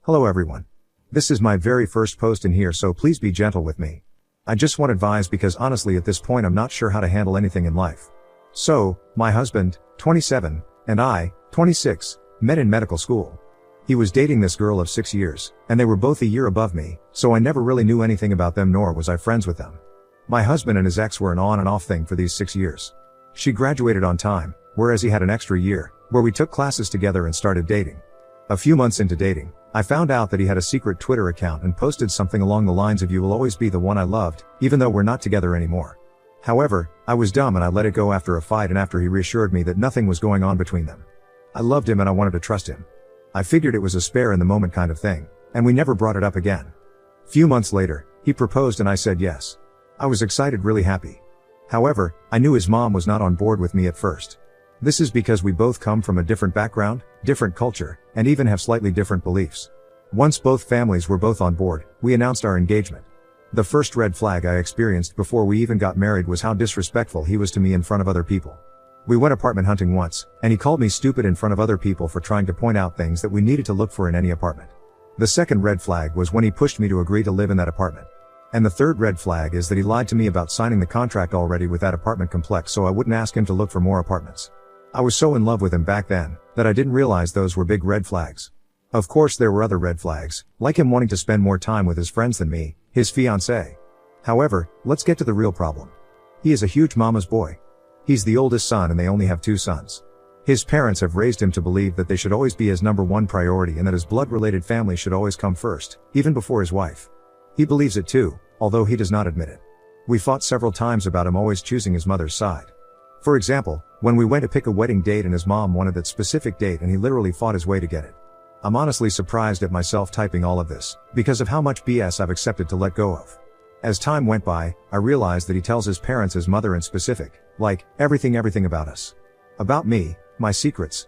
Hello everyone. This is my very first post in here, so please be gentle with me. I just want advice because honestly at this point I'm not sure how to handle anything in life. So, my husband, 27, and I, 26, met in medical school. He was dating this girl of 6 years, and they were both a year above me, so I never really knew anything about them nor was I friends with them. My husband and his ex were an on and off thing for these 6 years. She graduated on time, whereas he had an extra year, where we took classes together and started dating. A few months into dating, I found out that he had a secret Twitter account and posted something along the lines of "You will always be the one I loved, even though we're not together anymore." However, I was dumb and I let it go after a fight and after he reassured me that nothing was going on between them. I loved him and I wanted to trust him. I figured it was a spare in the moment kind of thing, and we never brought it up again. Few months later, he proposed and I said yes. I was excited, really happy. However, I knew his mom was not on board with me at first. This is because we both come from a different background, different culture, and even have slightly different beliefs. Once both families were both on board, we announced our engagement. The first red flag I experienced before we even got married was how disrespectful he was to me in front of other people. We went apartment hunting once, and he called me stupid in front of other people for trying to point out things that we needed to look for in any apartment. The second red flag was when he pushed me to agree to live in that apartment. And the third red flag is that he lied to me about signing the contract already with that apartment complex so I wouldn't ask him to look for more apartments. I was so in love with him back then, that I didn't realize those were big red flags. Of course there were other red flags, like him wanting to spend more time with his friends than me, his fiancée. However, let's get to the real problem. He is a huge mama's boy. He's the oldest son and they only have 2 sons. His parents have raised him to believe that they should always be his number one priority and that his blood-related family should always come first, even before his wife. He believes it too, although he does not admit it. We fought several times about him always choosing his mother's side. For example, when we went to pick a wedding date and his mom wanted that specific date and he literally fought his way to get it. I'm honestly surprised at myself typing all of this, because of how much BS I've accepted to let go of. As time went by, I realized that he tells his parents, his mother in specific, like, everything about us. About me, my secrets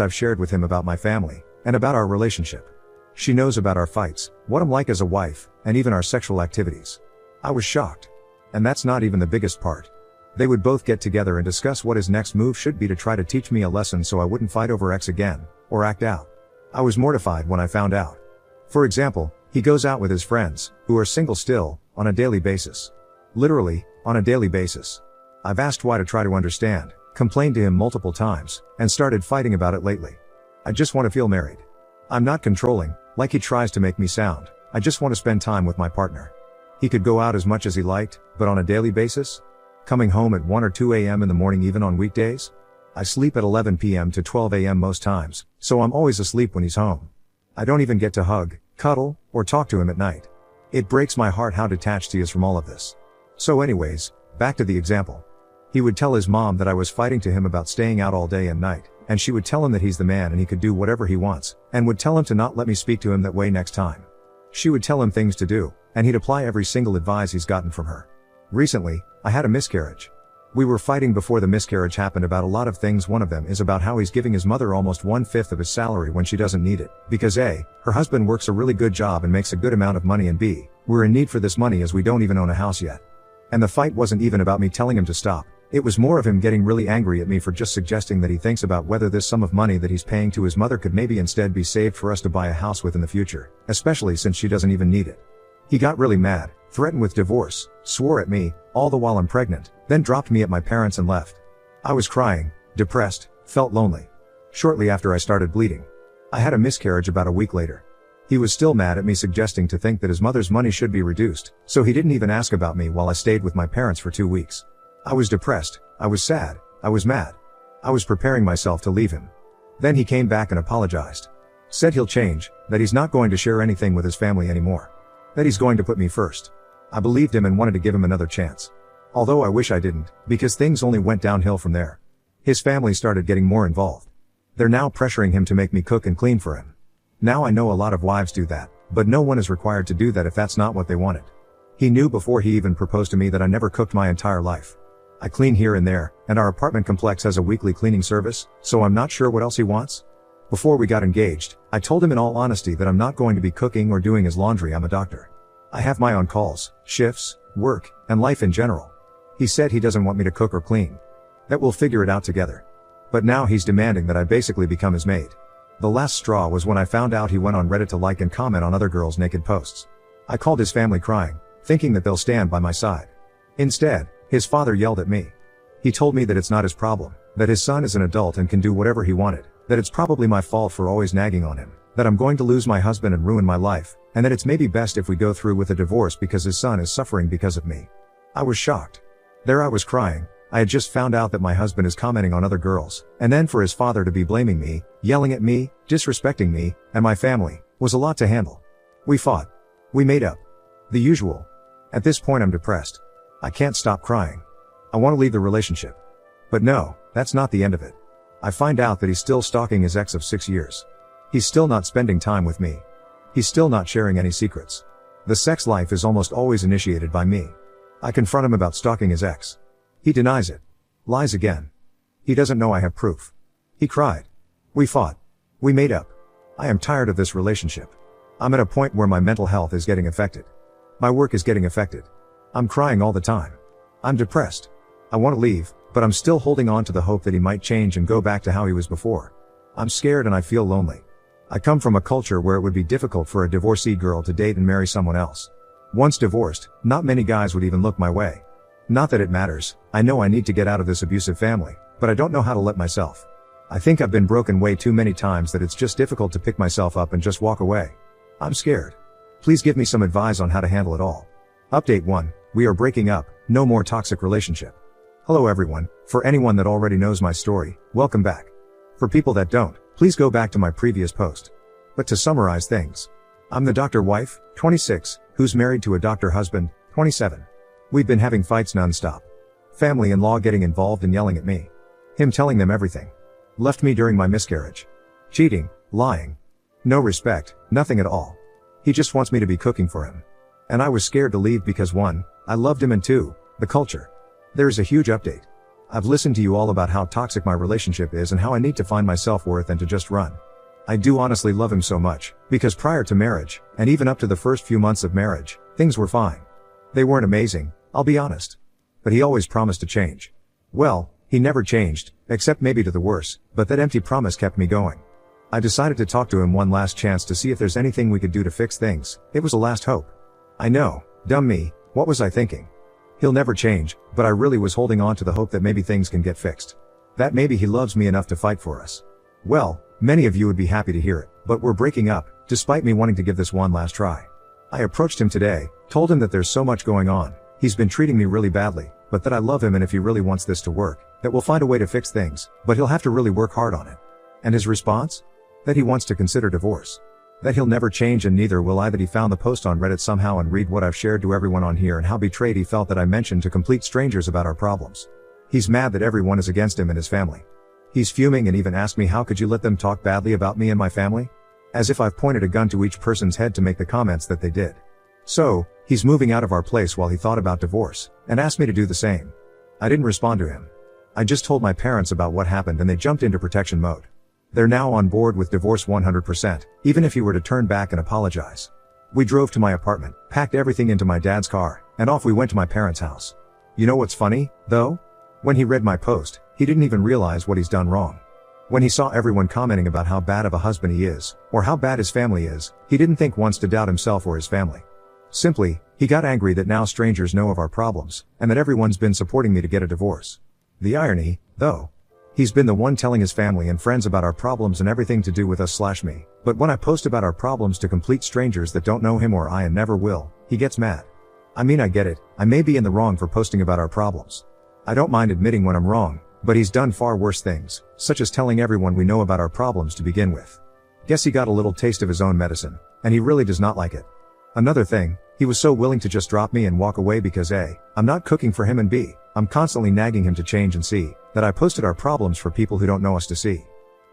I've shared with him about my family, and about our relationship. She knows about our fights, what I'm like as a wife, and even our sexual activities. I was shocked. And that's not even the biggest part. They would both get together and discuss what his next move should be to try to teach me a lesson so I wouldn't fight over ex again, or act out. I was mortified when I found out. For example, he goes out with his friends, who are single still, on a daily basis. Literally, on a daily basis. I've asked why to try to understand, complained to him multiple times, and started fighting about it lately. I just want to feel married. I'm not controlling, like he tries to make me sound. I just want to spend time with my partner. He could go out as much as he liked, but on a daily basis? Coming home at 1 or 2 a.m. in the morning even on weekdays? I sleep at 11 p.m. to 12 a.m. most times, so I'm always asleep when he's home. I don't even get to hug, cuddle, or talk to him at night. It breaks my heart how detached he is from all of this. So anyways, back to the example. He would tell his mom that I was fighting to him about staying out all day and night, and she would tell him that he's the man and he could do whatever he wants, and would tell him to not let me speak to him that way next time. She would tell him things to do, and he'd apply every single advice he's gotten from her. Recently, I had a miscarriage. We were fighting before the miscarriage happened about a lot of things. One of them is about how he's giving his mother almost 1/5 of his salary when she doesn't need it, because A, her husband works a really good job and makes a good amount of money, and B, we're in need for this money as we don't even own a house yet. And the fight wasn't even about me telling him to stop. It was more of him getting really angry at me for just suggesting that he thinks about whether this sum of money that he's paying to his mother could maybe instead be saved for us to buy a house with in the future, especially since she doesn't even need it. He got really mad, threatened with divorce, swore at me, all the while I'm pregnant, then dropped me at my parents and left. I was crying, depressed, felt lonely. Shortly after I started bleeding. I had a miscarriage about a week later. He was still mad at me, suggesting to think that his mother's money should be reduced, so he didn't even ask about me while I stayed with my parents for 2 weeks. I was depressed, I was sad, I was mad. I was preparing myself to leave him. Then he came back and apologized. Said he'll change, that he's not going to share anything with his family anymore. That he's going to put me first. I believed him and wanted to give him another chance. Although I wish I didn't, because things only went downhill from there. His family started getting more involved. They're now pressuring him to make me cook and clean for him. Now I know a lot of wives do that, but no one is required to do that if that's not what they wanted. He knew before he even proposed to me that I never cooked my entire life. I clean here and there, and our apartment complex has a weekly cleaning service, so I'm not sure what else he wants. Before we got engaged, I told him in all honesty that I'm not going to be cooking or doing his laundry. I'm a doctor. I have my own calls, shifts, work, and life in general. He said he doesn't want me to cook or clean. That we'll figure it out together. But now he's demanding that I basically become his maid. The last straw was when I found out he went on Reddit to like and comment on other girls' naked posts. I called his family crying, thinking that they'll stand by my side. Instead, his father yelled at me. He told me that it's not his problem, that his son is an adult and can do whatever he wanted, that it's probably my fault for always nagging on him, that I'm going to lose my husband and ruin my life, and that it's maybe best if we go through with a divorce because his son is suffering because of me. I was shocked. There I was crying. I had just found out that my husband is commenting on other girls, and then for his father to be blaming me, yelling at me, disrespecting me, and my family, was a lot to handle. We fought. We made up. The usual. At this point I'm depressed. I can't stop crying. I want to leave the relationship. But no, that's not the end of it. I find out that he's still stalking his ex of 6 years. He's still not spending time with me. He's still not sharing any secrets. The sex life is almost always initiated by me. I confront him about stalking his ex. He denies it. Lies again. He doesn't know I have proof. He cried. We fought. We made up. I am tired of this relationship. I'm at a point where my mental health is getting affected. My work is getting affected. I'm crying all the time. I'm depressed. I want to leave, but I'm still holding on to the hope that he might change and go back to how he was before. I'm scared and I feel lonely. I come from a culture where it would be difficult for a divorcee girl to date and marry someone else. Once divorced, not many guys would even look my way. Not that it matters. I know I need to get out of this abusive family, but I don't know how to let myself. I think I've been broken way too many times that it's just difficult to pick myself up and just walk away. I'm scared. Please give me some advice on how to handle it all. Update 1. We are breaking up. No more toxic relationship. Hello everyone. For anyone that already knows my story, welcome back. For people that don't, please go back to my previous post. But to summarize things. I'm the doctor wife, 26, who's married to a doctor husband, 27. We've been having fights non-stop. Family-in-law getting involved and yelling at me. Him telling them everything. Left me during my miscarriage. Cheating, lying. No respect, nothing at all. He just wants me to be cooking for him. And I was scared to leave because 1, I loved him and 2, the culture. There is a huge update. I've listened to you all about how toxic my relationship is and how I need to find my self-worth and to just run. I do honestly love him so much, because prior to marriage, and even up to the first few months of marriage, things were fine. They weren't amazing, I'll be honest. But he always promised to change. Well, he never changed, except maybe to the worse, but that empty promise kept me going. I decided to talk to him one last chance to see if there's anything we could do to fix things. It was a last hope. I know, dumb me, what was I thinking? He'll never change, but I really was holding on to the hope that maybe things can get fixed. That maybe he loves me enough to fight for us. Well, many of you would be happy to hear it, but we're breaking up, despite me wanting to give this one last try. I approached him today, told him that there's so much going on, he's been treating me really badly, but that I love him and if he really wants this to work, that we'll find a way to fix things, but he'll have to really work hard on it. And his response? That he wants to consider divorce. That he'll never change and neither will I, that he found the post on Reddit somehow and read what I've shared to everyone on here and how betrayed he felt that I mentioned to complete strangers about our problems. He's mad that everyone is against him and his family. He's fuming and even asked me, how could you let them talk badly about me and my family? As if I've pointed a gun to each person's head to make the comments that they did. So, he's moving out of our place while he thought about divorce, and asked me to do the same. I didn't respond to him. I just told my parents about what happened and they jumped into protection mode. They're now on board with divorce 100%, even if he were to turn back and apologize. We drove to my apartment, packed everything into my dad's car, and off we went to my parents' house. You know what's funny, though? When he read my post, he didn't even realize what he's done wrong. When he saw everyone commenting about how bad of a husband he is, or how bad his family is, he didn't think once to doubt himself or his family. Simply, he got angry that now strangers know of our problems, and that everyone's been supporting me to get a divorce. The irony, though. He's been the one telling his family and friends about our problems and everything to do with us/me, but when I post about our problems to complete strangers that don't know him or I and never will, he gets mad. I mean, I get it, I may be in the wrong for posting about our problems. I don't mind admitting when I'm wrong, but he's done far worse things, such as telling everyone we know about our problems to begin with. Guess he got a little taste of his own medicine, and he really does not like it. Another thing, he was so willing to just drop me and walk away because A, I'm not cooking for him and B, I'm constantly nagging him to change and C, that I posted our problems for people who don't know us to see.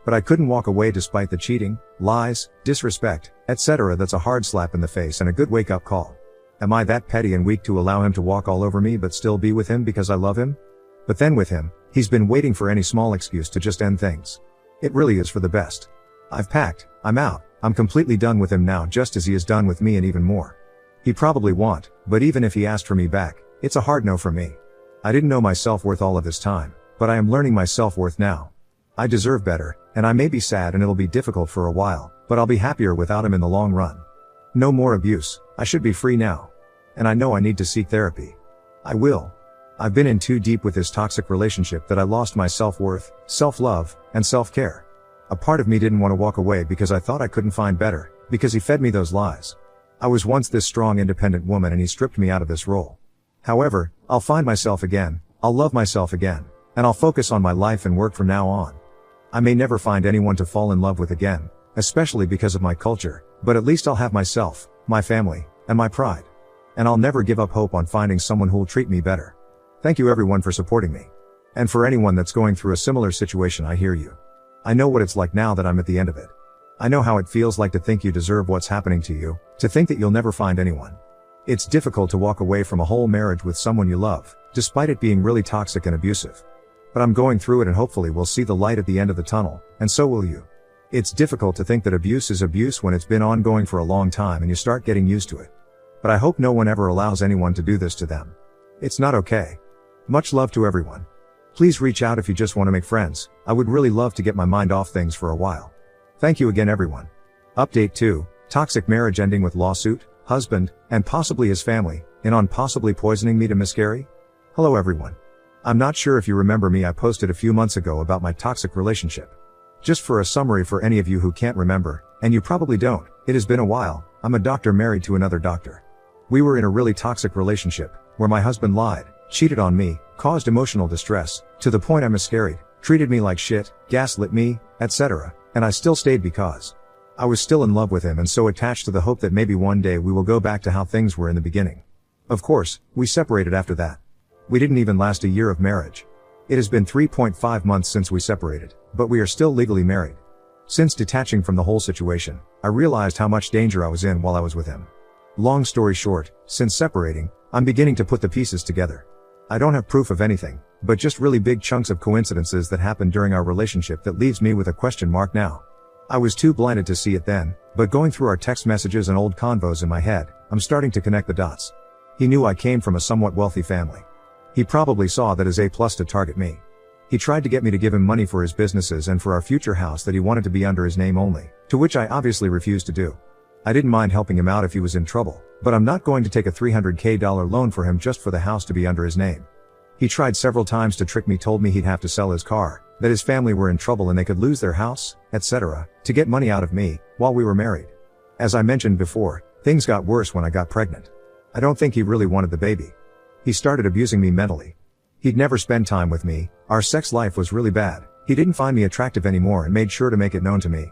But I couldn't walk away despite the cheating, lies, disrespect, etc. That's a hard slap in the face and a good wake-up call. Am I that petty and weak to allow him to walk all over me but still be with him because I love him? But then with him, he's been waiting for any small excuse to just end things. It really is for the best. I've packed, I'm out, I'm completely done with him now, just as he is done with me and even more. He probably won't, but even if he asked for me back, it's a hard no for me. I didn't know my self-worth all of this time, but I am learning my self-worth now. I deserve better, and I may be sad and it'll be difficult for a while, but I'll be happier without him in the long run. No more abuse, I should be free now. And I know I need to seek therapy. I will. I've been in too deep with this toxic relationship that I lost my self-worth, self-love, and self-care. A part of me didn't want to walk away because I thought I couldn't find better, because he fed me those lies. I was once this strong independent woman and he stripped me out of this role. However, I'll find myself again, I'll love myself again, and I'll focus on my life and work from now on. I may never find anyone to fall in love with again, especially because of my culture, but at least I'll have myself, my family, and my pride. And I'll never give up hope on finding someone who'll treat me better. Thank you everyone for supporting me. And for anyone that's going through a similar situation, I hear you. I know what it's like now that I'm at the end of it. I know how it feels like to think you deserve what's happening to you, to think that you'll never find anyone. It's difficult to walk away from a whole marriage with someone you love, despite it being really toxic and abusive. But I'm going through it and hopefully we'll see the light at the end of the tunnel, and so will you. It's difficult to think that abuse is abuse when it's been ongoing for a long time and you start getting used to it. But I hope no one ever allows anyone to do this to them. It's not okay. Much love to everyone. Please reach out if you just want to make friends. I would really love to get my mind off things for a while. Thank you again everyone. Update 2, toxic marriage ending with lawsuit, husband, and possibly his family, in on possibly poisoning me to miscarry? Hello everyone. I'm not sure if you remember me, I posted a few months ago about my toxic relationship. Just for a summary for any of you who can't remember, and you probably don't, it has been a while, I'm a doctor married to another doctor. We were in a really toxic relationship, where my husband lied, cheated on me, caused emotional distress, to the point I miscarried, treated me like shit, gaslit me, etc., and I still stayed because I was still in love with him and so attached to the hope that maybe one day we will go back to how things were in the beginning. Of course, we separated after that. We didn't even last a year of marriage. It has been 3.5 months since we separated, but we are still legally married. Since detaching from the whole situation, I realized how much danger I was in while I was with him. Long story short, since separating, I'm beginning to put the pieces together. I don't have proof of anything, but just really big chunks of coincidences that happened during our relationship that leaves me with a question mark now. I was too blinded to see it then, but going through our text messages and old convos in my head, I'm starting to connect the dots. He knew I came from a somewhat wealthy family. He probably saw that as A+ to target me. He tried to get me to give him money for his businesses and for our future house that he wanted to be under his name only, to which I obviously refused to do. I didn't mind helping him out if he was in trouble, but I'm not going to take a $300,000 loan for him just for the house to be under his name. He tried several times to trick me, told me he'd have to sell his car, that his family were in trouble and they could lose their house, etc., to get money out of me, while we were married. As I mentioned before, things got worse when I got pregnant. I don't think he really wanted the baby. He started abusing me mentally. He'd never spend time with me, our sex life was really bad, he didn't find me attractive anymore and made sure to make it known to me.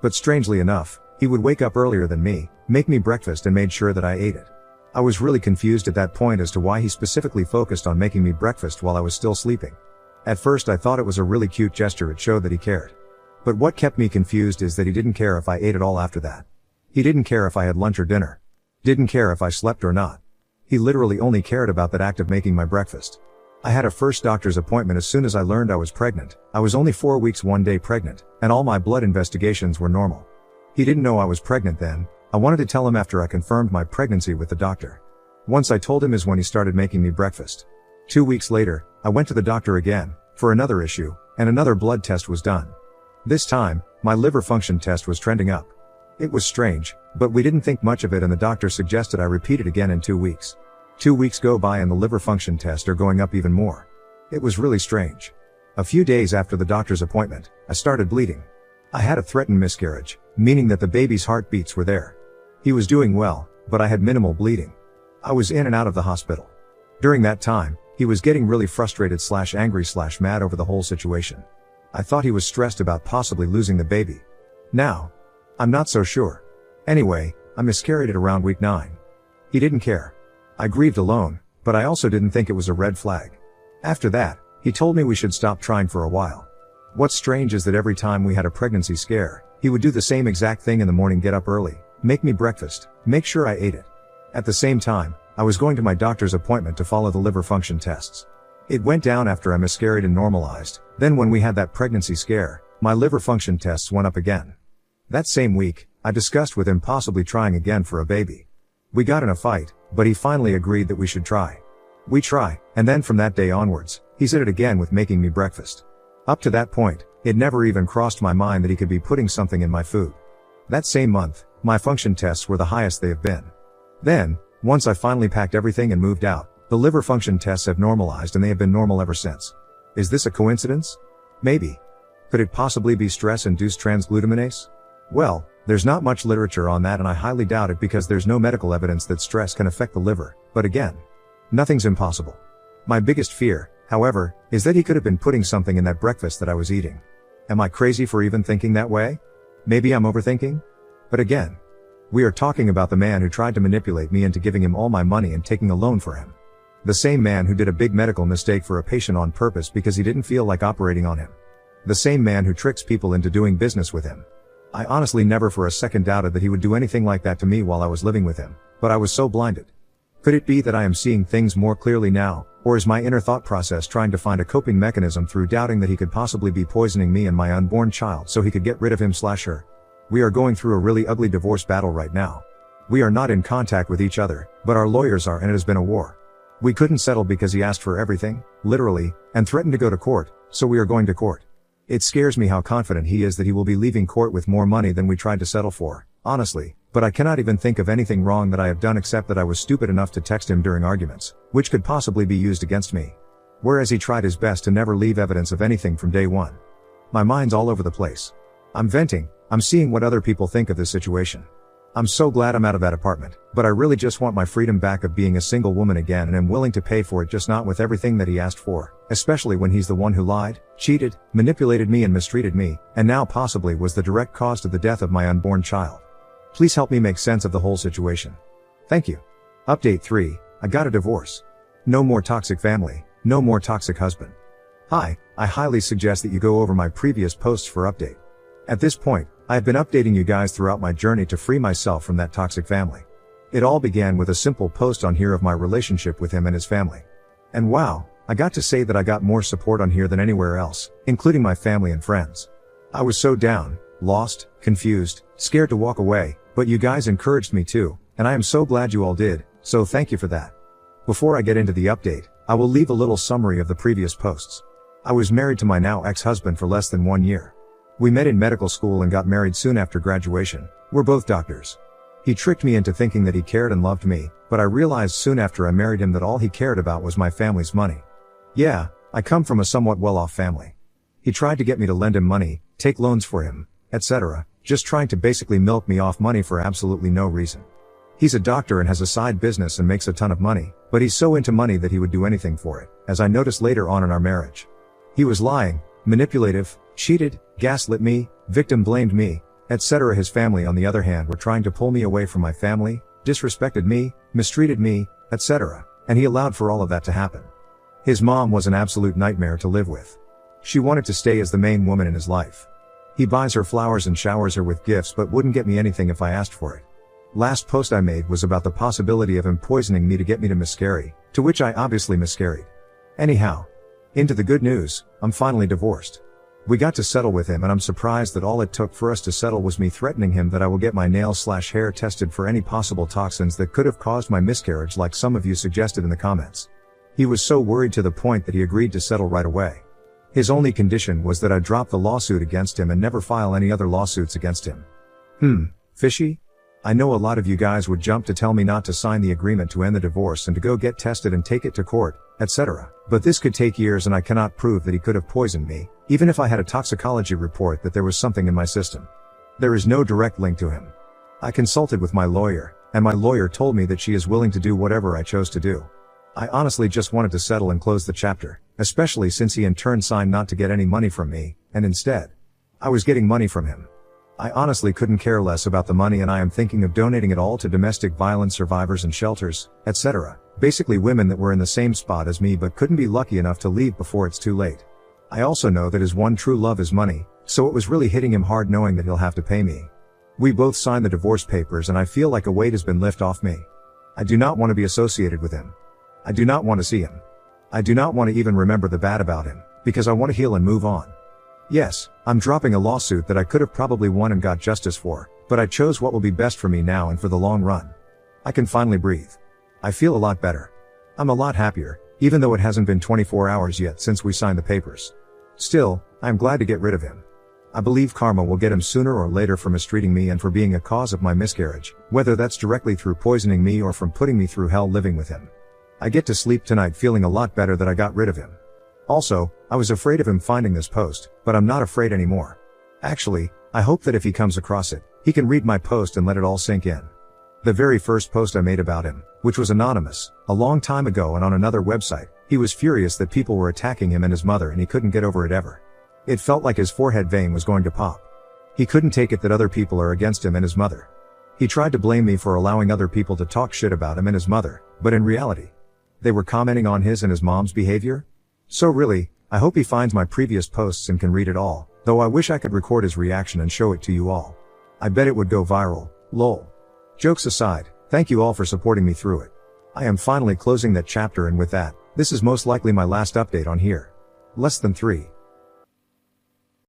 But strangely enough, he would wake up earlier than me, make me breakfast and made sure that I ate it. I was really confused at that point as to why he specifically focused on making me breakfast while I was still sleeping. At first I thought it was a really cute gesture, it showed that he cared. But what kept me confused is that he didn't care if I ate at all after that. He didn't care if I had lunch or dinner. Didn't care if I slept or not. He literally only cared about that act of making my breakfast. I had a first doctor's appointment as soon as I learned I was pregnant. I was only 4 weeks 1 day pregnant, and all my blood investigations were normal. He didn't know I was pregnant then. I wanted to tell him after I confirmed my pregnancy with the doctor. Once I told him is when he started making me breakfast. 2 weeks later, I went to the doctor again, for another issue, and another blood test was done. This time, my liver function test was trending up. It was strange, but we didn't think much of it and the doctor suggested I repeat it again in 2 weeks. 2 weeks go by and the liver function tests are going up even more. It was really strange. A few days after the doctor's appointment, I started bleeding. I had a threatened miscarriage, meaning that the baby's heartbeats were there. He was doing well, but I had minimal bleeding. I was in and out of the hospital. During that time, he was getting really frustrated / angry / mad over the whole situation. I thought he was stressed about possibly losing the baby. Now, I'm not so sure. Anyway, I miscarried at around week 9. He didn't care. I grieved alone, but I also didn't think it was a red flag. After that, he told me we should stop trying for a while. What's strange is that every time we had a pregnancy scare, he would do the same exact thing in the morning, get up early, make me breakfast, make sure I ate it. At the same time, I was going to my doctor's appointment to follow the liver function tests. It went down after I miscarried and normalized. Then when we had that pregnancy scare, my liver function tests went up again. That same week, I discussed with him possibly trying again for a baby. We got in a fight, but he finally agreed that we should try. We try, and then from that day onwards, he's at it again with making me breakfast. Up to that point, It never even crossed my mind that he could be putting something in my food. That same month, my function tests were the highest they have been. Then, once I finally packed everything and moved out, the liver function tests have normalized and they have been normal ever since. Is this a coincidence? Maybe. Could it possibly be stress-induced transglutaminase? Well, there's not much literature on that and I highly doubt it because there's no medical evidence that stress can affect the liver, but again, nothing's impossible. My biggest fear, however, is that he could have been putting something in that breakfast that I was eating. Am I crazy for even thinking that way? Maybe I'm overthinking? But again, we are talking about the man who tried to manipulate me into giving him all my money and taking a loan for him. The same man who did a big medical mistake for a patient on purpose because he didn't feel like operating on him. The same man who tricks people into doing business with him. I honestly never for a second doubted that he would do anything like that to me while I was living with him, but I was so blinded. Could it be that I am seeing things more clearly now, or is my inner thought process trying to find a coping mechanism through doubting that he could possibly be poisoning me and my unborn child so he could get rid of him/her? We are going through a really ugly divorce battle right now. We are not in contact with each other, but our lawyers are and it has been a war. We couldn't settle because he asked for everything, literally, and threatened to go to court, so we are going to court. It scares me how confident he is that he will be leaving court with more money than we tried to settle for, honestly, but I cannot even think of anything wrong that I have done except that I was stupid enough to text him during arguments, which could possibly be used against me. Whereas he tried his best to never leave evidence of anything from day one. My mind's all over the place. I'm venting, I'm seeing what other people think of this situation. I'm so glad I'm out of that apartment, but I really just want my freedom back of being a single woman again and am willing to pay for it, just not with everything that he asked for, especially when he's the one who lied, cheated, manipulated me and mistreated me, and now possibly was the direct cause to the death of my unborn child. Please help me make sense of the whole situation. Thank you. Update 3, I got a divorce. No more toxic family, no more toxic husband. Hi, I highly suggest that you go over my previous posts for update. At this point, I have been updating you guys throughout my journey to free myself from that toxic family. It all began with a simple post on here of my relationship with him and his family. And wow, I got to say that I got more support on here than anywhere else, including my family and friends. I was so down, lost, confused, scared to walk away, but you guys encouraged me too, and I am so glad you all did, so thank you for that. Before I get into the update, I will leave a little summary of the previous posts. I was married to my now ex-husband for less than 1 year. We met in medical school and got married soon after graduation. We're both doctors. He tricked me into thinking that he cared and loved me, but I realized soon after I married him that all he cared about was my family's money. Yeah, I come from a somewhat well-off family. He tried to get me to lend him money, take loans for him, etc., just trying to basically milk me off money for absolutely no reason. He's a doctor and has a side business and makes a ton of money, but he's so into money that he would do anything for it, as I noticed later on in our marriage. He was lying, manipulative, cheated, gaslit me, victim blamed me, etc. His family on the other hand were trying to pull me away from my family, disrespected me, mistreated me, etc., and he allowed for all of that to happen. His mom was an absolute nightmare to live with. She wanted to stay as the main woman in his life. He buys her flowers and showers her with gifts but wouldn't get me anything if I asked for it. Last post I made was about the possibility of him poisoning me to get me to miscarry, to which I obviously miscarried. Anyhow, into the good news, I'm finally divorced. We got to settle with him and I'm surprised that all it took for us to settle was me threatening him that I will get my nails/hair tested for any possible toxins that could have caused my miscarriage like some of you suggested in the comments. He was so worried to the point that he agreed to settle right away. His only condition was that I drop the lawsuit against him and never file any other lawsuits against him. Fishy? I know a lot of you guys would jump to tell me not to sign the agreement to end the divorce and to go get tested and take it to court, etc. But this could take years and I cannot prove that he could have poisoned me, even if I had a toxicology report that there was something in my system. There is no direct link to him. I consulted with my lawyer, and my lawyer told me that she is willing to do whatever I chose to do. I honestly just wanted to settle and close the chapter, especially since he in turn signed not to get any money from me, and instead, I was getting money from him. I honestly couldn't care less about the money and I am thinking of donating it all to domestic violence survivors and shelters, etc. Basically women that were in the same spot as me but couldn't be lucky enough to leave before it's too late. I also know that his one true love is money, so it was really hitting him hard knowing that he'll have to pay me. We both signed the divorce papers and I feel like a weight has been lifted off me. I do not want to be associated with him. I do not want to see him. I do not want to even remember the bad about him, because I want to heal and move on. Yes, I'm dropping a lawsuit that I could have probably won and got justice for, but I chose what will be best for me now and for the long run. I can finally breathe. I feel a lot better. I'm a lot happier, even though it hasn't been 24 hours yet since we signed the papers. Still, I am glad to get rid of him. I believe karma will get him sooner or later for mistreating me and for being a cause of my miscarriage, whether that's directly through poisoning me or from putting me through hell living with him. I get to sleep tonight feeling a lot better that I got rid of him. Also, I was afraid of him finding this post, but I'm not afraid anymore. Actually, I hope that if he comes across it, he can read my post and let it all sink in. The very first post I made about him, which was anonymous, a long time ago and on another website, he was furious that people were attacking him and his mother and he couldn't get over it ever. It felt like his forehead vein was going to pop. He couldn't take it that other people are against him and his mother. He tried to blame me for allowing other people to talk shit about him and his mother, but in reality, they were commenting on his and his mom's behavior? So really, I hope he finds my previous posts and can read it all, though I wish I could record his reaction and show it to you all. I bet it would go viral, lol. Jokes aside, thank you all for supporting me through it. I am finally closing that chapter, and with that, this is most likely my last update on here. Less than 3